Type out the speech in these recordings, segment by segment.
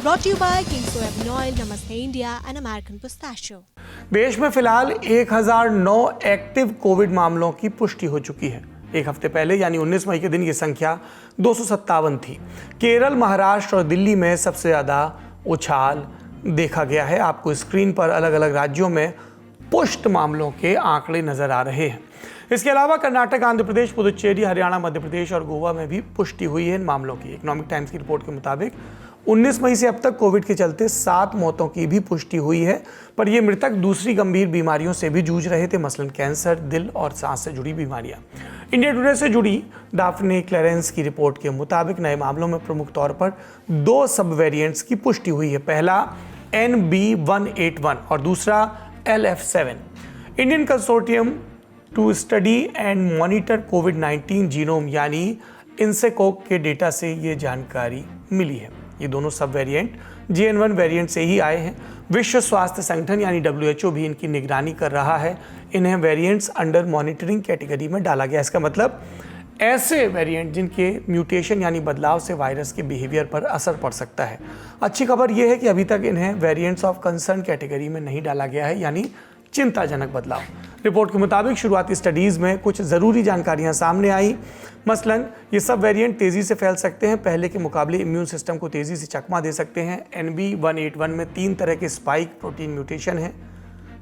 Brought to you by King Soybean Oil, Namaste India and American Pistachio. देश में फिलहाल 1009 active Covid मामलों की पुष्टि हो चुकी है। एक हफ्ते पहले यानी 19 मई के दिन ये संख्या 257 थी। केरल, महाराष्ट्र और दिल्ली में सबसे ज़्यादा उछाल देखा गया है। आपको स्क्रीन पर अलग अलग राज्यों में पुष्ट मामलों के आंकड़े नजर आ रहे हैं। इसके अलावा कर्नाटक, आंध्र प्रदेश, पुदुचेरी, हरियाणा, मध्य प्रदेश और गोवा में भी पुष्टि हुई है इन मामलों की। इकोनॉमिक टाइम्स की रिपोर्ट के मुताबिक 19 मई से अब तक कोविड के चलते 7 मौतों की भी पुष्टि हुई है, पर ये मृतक दूसरी गंभीर बीमारियों से भी जूझ रहे थे, मसलन कैंसर, दिल और सांस से जुड़ी बीमारियां। इंडिया टुडे से जुड़ी डाफने क्लेरेंस की रिपोर्ट के मुताबिक नए मामलों में प्रमुख तौर पर 2 सब वेरिएंट्स की पुष्टि हुई है। पहला NB181 और दूसरा LF7। Indian consortium to study and monitor कोविड-19 जीनोम यानी इंसेकोक के डेटा से ये जानकारी मिली है। ये दोनों सब वेरिएंट JN1 वेरिएंट से ही आए हैं। विश्व स्वास्थ्य संगठन यानी WHO भी इनकी निगरानी कर रहा है। इन्हें वेरिएंट्स अंडर मॉनिटरिंग कैटेगरी में डाला गया। इसका मतलब ऐसे वेरिएंट जिनके म्यूटेशन यानी बदलाव से वायरस के बिहेवियर पर असर पड़ सकता है। अच्छी खबर यह है कि अभी तक इन्हें वेरिएंट्स ऑफ कंसर्न कैटेगरी में नहीं डाला गया है, यानी चिंताजनक बदलाव। रिपोर्ट के मुताबिक शुरुआती स्टडीज़ में कुछ ज़रूरी जानकारियां सामने आई। मसलन ये सब वेरिएंट तेज़ी से फैल सकते हैं, पहले के मुकाबले इम्यून सिस्टम को तेज़ी से चकमा दे सकते हैं। NB181 में 3 तरह के स्पाइक प्रोटीन म्यूटेशन हैं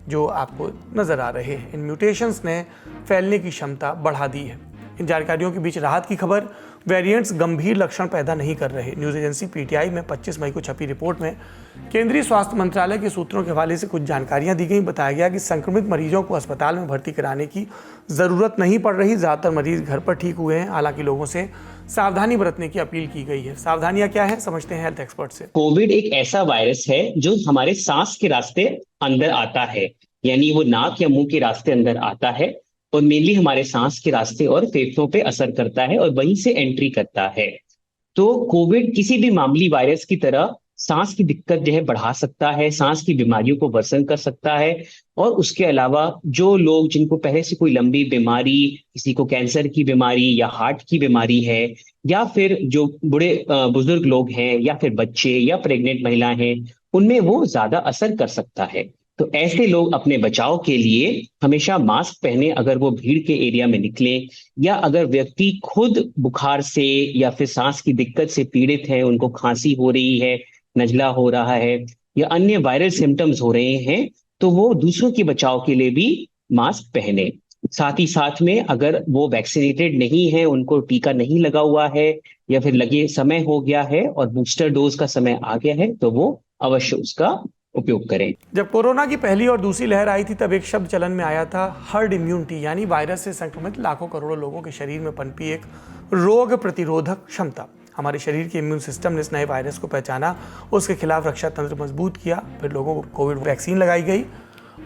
जो आपको नज़र आ रहे हैं। इन म्यूटेशंस ने फैलने की क्षमता बढ़ा दी है। इन जानकारियों के बीच राहत की खबर, वेरिएंट्स गंभीर लक्षण पैदा नहीं कर रहे। न्यूज़ एजेंसी PTI में 25 मई को छपी रिपोर्ट में केंद्रीय स्वास्थ्य मंत्रालय के सूत्रों के हवाले से कुछ जानकारियां दी गई। बताया गया कि संक्रमित मरीजों को अस्पताल में भर्ती कराने की ज़रूरत नहीं पड़ रही। ज़्यादातर मरीज घर पर ठीक हुए हैं। हालांकि लोगों से सावधानी बरतने की अपील की गई है। सावधानियां क्या है, समझते हैं हेल्थ एक्सपर्ट से। कोविड एक ऐसा वायरस है जो हमारे सांस के रास्ते अंदर आता है, यानी वो नाक या मुंह के रास्ते अंदर आता है और मेनली हमारे सांस के रास्ते और फेफड़ों पे असर करता है और वहीं से एंट्री करता है। तो कोविड किसी भी मामूली वायरस की तरह सांस की दिक्कत जो है बढ़ा सकता है, सांस की बीमारियों को वर्सन कर सकता है। और उसके अलावा जो लोग जिनको पहले से कोई लंबी बीमारी, किसी को कैंसर की बीमारी या हार्ट की बीमारी है, या फिर जो बूढ़े बुजुर्ग लोग हैं, या फिर बच्चे या प्रेग्नेंट महिलाएं हैं, उनमें वो ज्यादा असर कर सकता है। तो ऐसे लोग अपने बचाव के लिए हमेशा मास्क पहने अगर वो भीड़ के एरिया में निकले, या अगर व्यक्ति खुद बुखार से या फिर सांस की दिक्कत से पीड़ित है, उनको खांसी हो रही है, नजला हो रहा है या अन्य वायरल सिम्टम्स हो रहे हैं, तो वो दूसरों के बचाव के लिए भी मास्क पहने। साथ ही साथ में अगर वो वैक्सीनेटेड नहीं है, उनको टीका नहीं लगा हुआ है या फिर लगे समय हो गया है और बूस्टर डोज का समय आ गया है, तो वो अवश्य उसका उपयोग करें। जब कोरोना की पहली और दूसरी लहर आई थी तब एक शब्द चलन में आया था, हर्ड इम्यूनिटी, यानी वायरस से संक्रमित लाखों करोड़ों लोगों के शरीर में पनपी एक रोग प्रतिरोधक क्षमता। हमारे शरीर के इम्यून सिस्टम ने इस नए वायरस को पहचाना, उसके खिलाफ रक्षा तंत्र मजबूत किया, फिर लोगों को कोविड वैक्सीन लगाई गई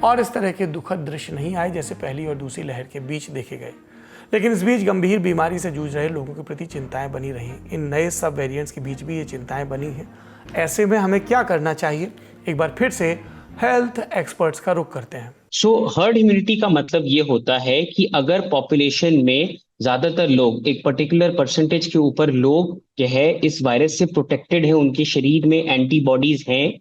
और इस तरह के दुखद दृश्य नहीं आए जैसे पहली और दूसरी लहर के बीच देखे गए। लेकिन इस बीच गंभीर बीमारी से जूझ रहे लोगों के प्रति चिंताएं बनी रही। इन नए सब वेरिएंट्स के बीच भी ये चिंताएं बनी हैं। ऐसे में हमें क्या करना चाहिए, एक बार फिर से हेल्थ एक्सपर्ट्स का रुख करते हैं। हर्ड इम्यूनिटी का मतलब ये होता है कि अगर पॉपुलेशन में ज्यादातर लोग, एक पर्टिकुलर परसेंटेज के ऊपर लोग जो है इस वायरस से प्रोटेक्टेड है, उनके शरीर में एंटीबॉडीज हैं,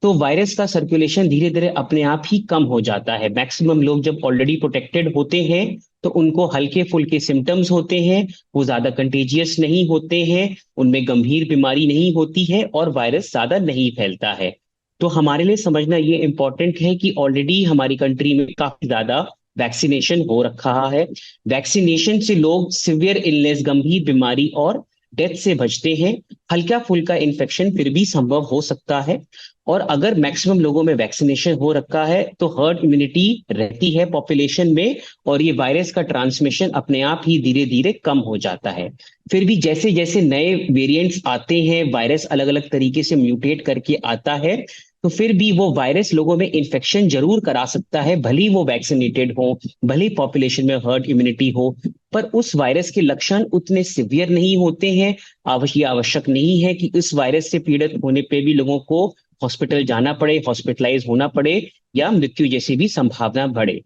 तो वायरस का सर्कुलेशन धीरे धीरे अपने आप ही कम हो जाता है। मैक्सिमम लोग जब ऑलरेडी प्रोटेक्टेड होते हैं तो उनको हल्के फुल्के सिम्टम्स होते हैं, वो ज्यादा कंटेजियस नहीं होते हैं, उनमें गंभीर बीमारी नहीं होती है और वायरस ज्यादा नहीं फैलता है। तो हमारे लिए समझना ये इंपॉर्टेंट है कि ऑलरेडी हमारी कंट्री में काफी ज्यादा वैक्सीनेशन हो रखा है। वैक्सीनेशन से लोग सिवियर इलनेस, गंभीर बीमारी और डेथ से बचते हैं। हल्का फुल्का इन्फेक्शन फिर भी संभव हो सकता है और अगर मैक्सिमम लोगों में वैक्सीनेशन हो रखा है तो हर्ड इम्यूनिटी रहती है पॉपुलेशन में और ये वायरस का ट्रांसमिशन अपने आप ही धीरे धीरे कम हो जाता है। फिर भी जैसे जैसे नए वेरिएंट्स आते हैं, वायरस अलग अलग तरीके से म्यूटेट करके आता है, तो फिर भी वो वायरस लोगों में इन्फेक्शन जरूर करा सकता है, भले वो वैक्सीनेटेड हो, भले पॉपुलेशन में हर्ड इम्यूनिटी हो, पर उस वायरस के लक्षण उतने सिवियर नहीं होते हैं। आवश्यक नहीं है कि इस वायरस से पीड़ित होने पे भी लोगों को हॉस्पिटल जाना पड़े, हॉस्पिटलाइज होना पड़े या मृत्यु जैसी भी संभावना बढ़े।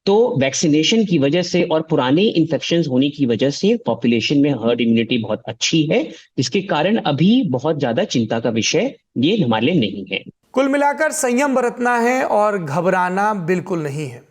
तो वैक्सीनेशन की वजह से और पुराने इन्फेक्शन होने की वजह से पॉपुलेशन में हर्ड इम्यूनिटी बहुत अच्छी है, जिसके कारण अभी बहुत ज्यादा चिंता का विषय ये हमारे लिए नहीं है। कुल मिलाकर संयम बरतना है और घबराना बिल्कुल नहीं है।